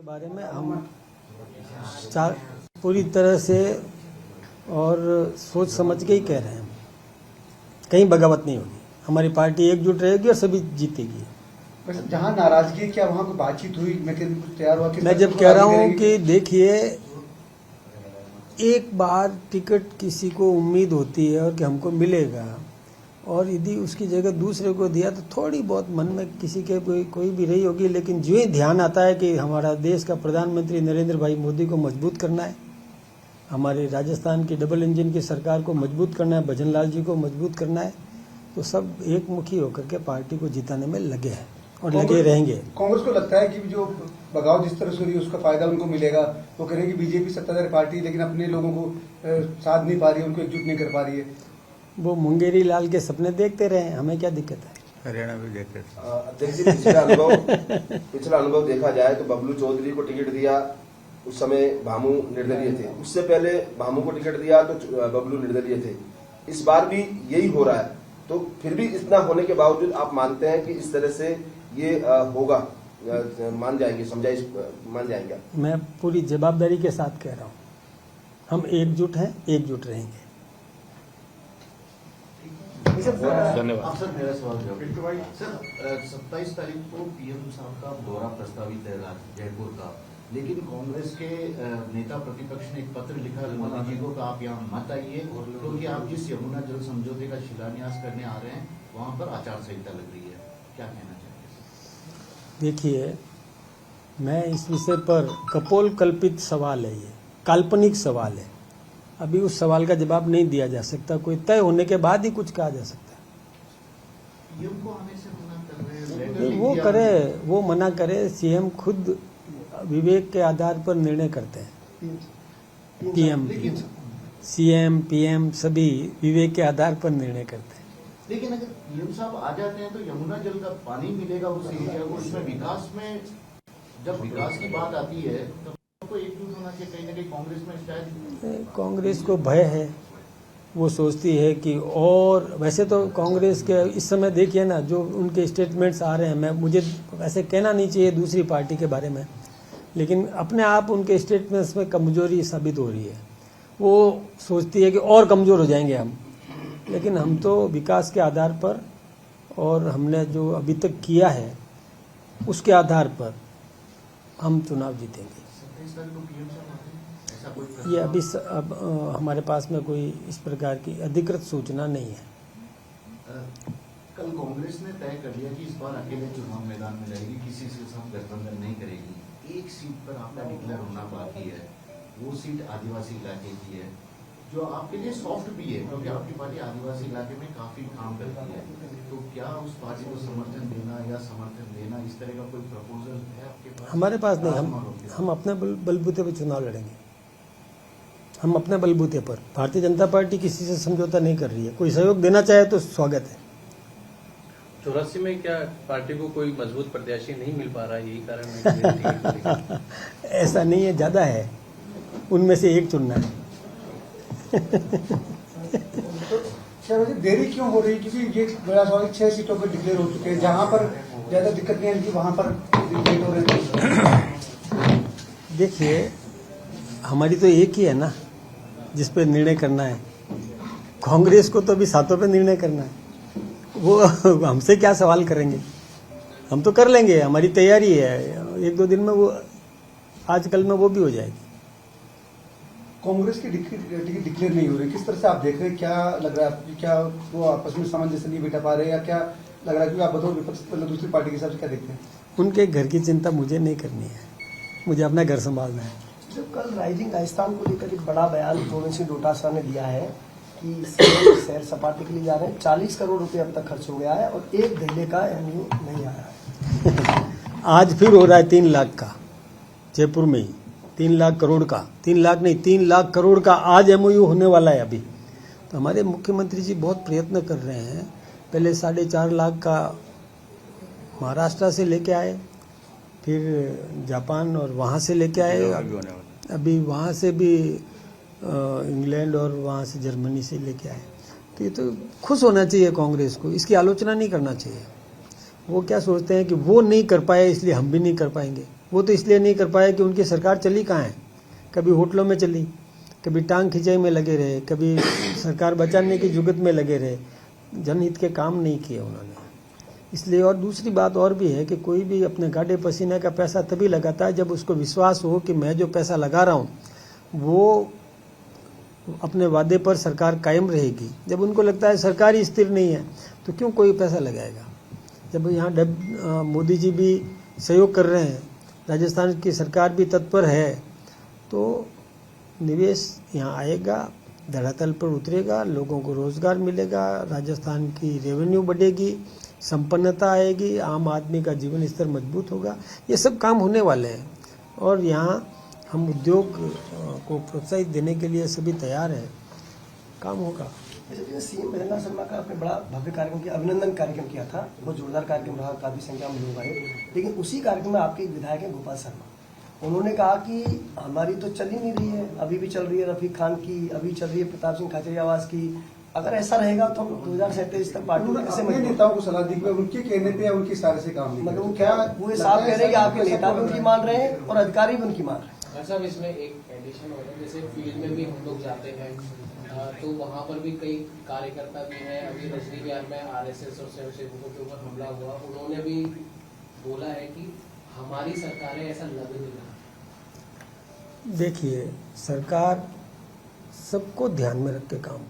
बारे में हम पूरी तरह से और सोच समझ के ही कह रहे हैं। कहीं बगावत नहीं होगी, हमारी पार्टी एकजुट रहेगी और सभी जीतेगी। जहां नाराजगी है, क्या वहां कोई बातचीत हुई? मैं तैयार हुआ कि मैं जब कह रहा हूं कि देखिए, एक बार टिकट किसी को उम्मीद होती है और कि हमको मिलेगा, और यदि उसकी जगह दूसरे को दिया तो थोड़ी बहुत मन में किसी के कोई भी रही होगी, लेकिन जो ही ध्यान आता है कि हमारा देश का प्रधानमंत्री नरेंद्र भाई मोदी को मजबूत करना है, हमारे राजस्थान की डबल इंजन की सरकार को मजबूत करना है, भजन लाल जी को मजबूत करना है, तो सब एक मुखी होकर के पार्टी को जिताने में लगे हैं और लगे रहेंगे। कांग्रेस को लगता है कि जो बगाव जिस तरह से हुई उसका फायदा उनको मिलेगा। वो कह रहे हैं कि बीजेपी सत्ताधारी पार्टी लेकिन अपने लोगों को साथ नहीं पा रही है, उनको एकजुट नहीं कर पा रही है। वो मुंगेरी लाल के सपने देखते रहे, हमें क्या दिक्कत है? हरियाणा भी देखते थे। अध्यक्ष जी, पिछला अनुभव देखा जाए तो बबलू चौधरी को टिकट दिया, उस समय भामू निर्दलीय थे। उससे पहले भामू को टिकट दिया तो बबलू निर्दलीय थे। इस बार भी यही हो रहा है, तो फिर भी इतना होने के बावजूद आप मानते हैं कि इस तरह से ये होगा, मान जाएंगे, समझाइश मान जाएंगे? मैं पूरी जवाबदारी के साथ कह रहा हूँ, हम एकजुट हैं, एकजुट रहेंगे। धन्यवाद। सर, मेरा सवाल सर, 27 तारीख को पीएम साहब का दौरा प्रस्तावित है जयपुर का, लेकिन कांग्रेस के नेता प्रतिपक्ष ने एक पत्र लिखा मोदी जी को कि आप यहाँ मत आइए, क्योंकि आप जिस यमुना जल समझौते का शिलान्यास करने आ रहे हैं वहाँ पर आचार संहिता लग रही है। क्या कहना चाहेंगे? देखिए, मैं इस विषय पर कपोल कल्पित सवाल है, ये काल्पनिक सवाल है। अभी उस सवाल का जवाब नहीं दिया जा सकता, कोई तय होने के बाद ही कुछ कहा जा सकता है। पीएम को आने से मना कर रहे हैं, वो करे, वो मना करे। सीएम खुद विवेक के आधार पर निर्णय करते हैं। पीएम, सीएम, पीएम सभी विवेक के आधार पर निर्णय करते हैं। लेकिन अगर पीएम साहब आ जाते हैं तो यमुना जल का पानी मिलेगा उस एरिया को। इसमें विकास में, जब विकास की बात आती है तो एकजुट होना चाहिए। कहीं ना कहीं कांग्रेस में शायद कांग्रेस को भय है, वो सोचती है कि, और वैसे तो कांग्रेस के इस समय देखिए ना, जो उनके स्टेटमेंट्स आ रहे हैं, मुझे वैसे कहना नहीं चाहिए दूसरी पार्टी के बारे में, लेकिन अपने आप उनके स्टेटमेंट्स में कमजोरी साबित हो रही है। वो सोचती है कि और कमजोर हो जाएंगे हम, लेकिन हम तो विकास के आधार पर और हमने जो अभी तक किया है उसके आधार पर हम चुनाव जीतेंगे। ये अभी अब हमारे पास में कोई इस प्रकार की अधिकृत सूचना नहीं है। कल कांग्रेस ने तय कर लिया कि इस बार अकेले चुनाव मैदान में रहेगी, किसी से साथ गठबंधन नहीं करेगी। एक सीट पर आपका डिक्लेयर होना बाकी है, वो सीट आदिवासी इलाके की है, जो आपके लिए सॉफ्ट भी है, क्योंकि आपकी पार्टी आदिवासी इलाके में काफी काम करती है। तो क्या उस पार्टी को समर्थन देना या समर्थन देना, इस तरह का कोई प्रपोजल है आपके पास? हमारे पास नहीं। हम अपने बलबूते पर चुनाव लड़ेंगे। हम अपने बलबूते पर। भारतीय जनता पार्टी किसी से समझौता नहीं कर रही है। कोई सहयोग देना चाहे तो स्वागत है। 84 में क्या पार्टी को कोई मजबूत प्रत्याशी नहीं मिल पा रहा है, यही कारण है? ऐसा नहीं है, ज्यादा है, उनमें से एक चुनना है। तो देरी क्यों हो रही? क्योंकि ये बड़ा सवाल, 6 सीटों पर डिक्लेयर हो चुके हैं, जहां पर ज्यादा दिक्कत नहीं है वहां पर डिक्लेयर हो रहे हैं। देखिए, हमारी तो एक ही है ना जिस पे निर्णय करना है। कांग्रेस को तो अभी सातों पे निर्णय करना है। वो हमसे क्या सवाल करेंगे? हम तो कर लेंगे, हमारी तैयारी है। 1-2 दिन में वो, आजकल में वो भी हो जाएगी। कांग्रेस की टिकट डिक्लेयर नहीं हो रही, किस तरह से आप देख रहे हैं? क्या लग रहा है, क्या वो आपस में सामंजस्य नहीं बिठा पा रहे, या क्या लग रहा है कि आप बतौर विपक्ष दूसरी पार्टी के हिसाब से क्या देखते हैं? उनके घर की चिंता मुझे नहीं करनी है, मुझे अपना घर संभालना है। जो कल राइजिंग राजस्थान को लेकर एक बड़ा बयान गोविंद सिंह डोटासरा ने दिया है कि सैर सपाटे के लिए जा रहे हैं, 40 करोड़ रुपए अब तक खर्च हो गया है और एक धैले का एमयू नहीं आया है। आज फिर हो रहा है 3 लाख का, जयपुर में ही 3 लाख करोड़ का, 3 लाख नहीं 3 लाख करोड़ का आज एमओयू होने वाला है अभी। तो हमारे मुख्यमंत्री जी बहुत प्रयत्न कर रहे हैं। पहले 4.5 लाख का महाराष्ट्र से लेके आए, फिर जापान और वहाँ से लेके आए, अभी वहाँ से भी इंग्लैंड और वहाँ से जर्मनी से लेके आए। तो ये तो खुश होना चाहिए कांग्रेस को, इसकी आलोचना नहीं करना चाहिए। वो क्या सोचते हैं कि वो नहीं कर पाए इसलिए हम भी नहीं कर पाएंगे। वो तो इसलिए नहीं कर पाए कि उनकी सरकार चली कहाँ है। कभी होटलों में चली, कभी टांग खिंचाई में लगे रहे, कभी सरकार बचाने की जुगत में लगे रहे, जनहित के काम नहीं किए उन्होंने। इसलिए और दूसरी बात और भी है कि कोई भी अपने गाढ़े पसीने का पैसा तभी लगाता है जब उसको विश्वास हो कि मैं जो पैसा लगा रहा हूँ वो अपने वादे पर सरकार कायम रहेगी। जब उनको लगता है सरकार ही स्थिर नहीं है तो क्यों कोई पैसा लगाएगा। जब यहाँ मोदी जी भी सहयोग कर रहे हैं, राजस्थान की सरकार भी तत्पर है, तो निवेश यहाँ आएगा, धरातल पर उतरेगा, लोगों को रोजगार मिलेगा, राजस्थान की रेवेन्यू बढ़ेगी, संपन्नता आएगी, आम आदमी का जीवन स्तर मजबूत होगा। ये सब काम होने वाले हैं और यहाँ हम उद्योग को प्रोत्साहित देने के लिए सभी तैयार हैं, काम होगा। जैसे सीएम महेंद्र शर्मा का आपने बड़ा भव्य कार्यक्रम किया, अभिनंदन कार्यक्रम किया था, बहुत जोरदार कार्यक्रम रहा, काफी संख्या में लोग आए। लेकिन उसी कार्यक्रम में आपके एक विधायक हैं गोपाल शर्मा, उन्होंने कहा कि हमारी तो चल ही नहीं रही है, अभी भी चल रही है रफीक खान की, अभी चल रही है प्रताप सिंह खाचरियावास की, अगर ऐसा रहेगा तो 2037 तक पार्टी उन्होंने कैसे अपने नेताओं को सलाह दी कि उनके कहने पे उनके इशारे से काम नहीं मतलब करें। वो क्या वो ये साफ कह रहे हैं कि आपके नेता भी उनकी मान रहे हैं और अधिकारी भी उनकी मान रहे हैं। साहब इसमें एक एडिशन हो रहा है, जैसे फील्ड में भी हम लोग जाते हैं तो वहाँ पर भी कई कार्यकर्ता भी हैं। अभी रजनी बिहार में आरएसएस और स्वयंसेवकों के ऊपर हमला हुआ, उन्होंने भी बोला है कि हमारी सरकार है, ऐसा लग नहीं रहा। देखिए, सरकार सबको ध्यान में रख के काम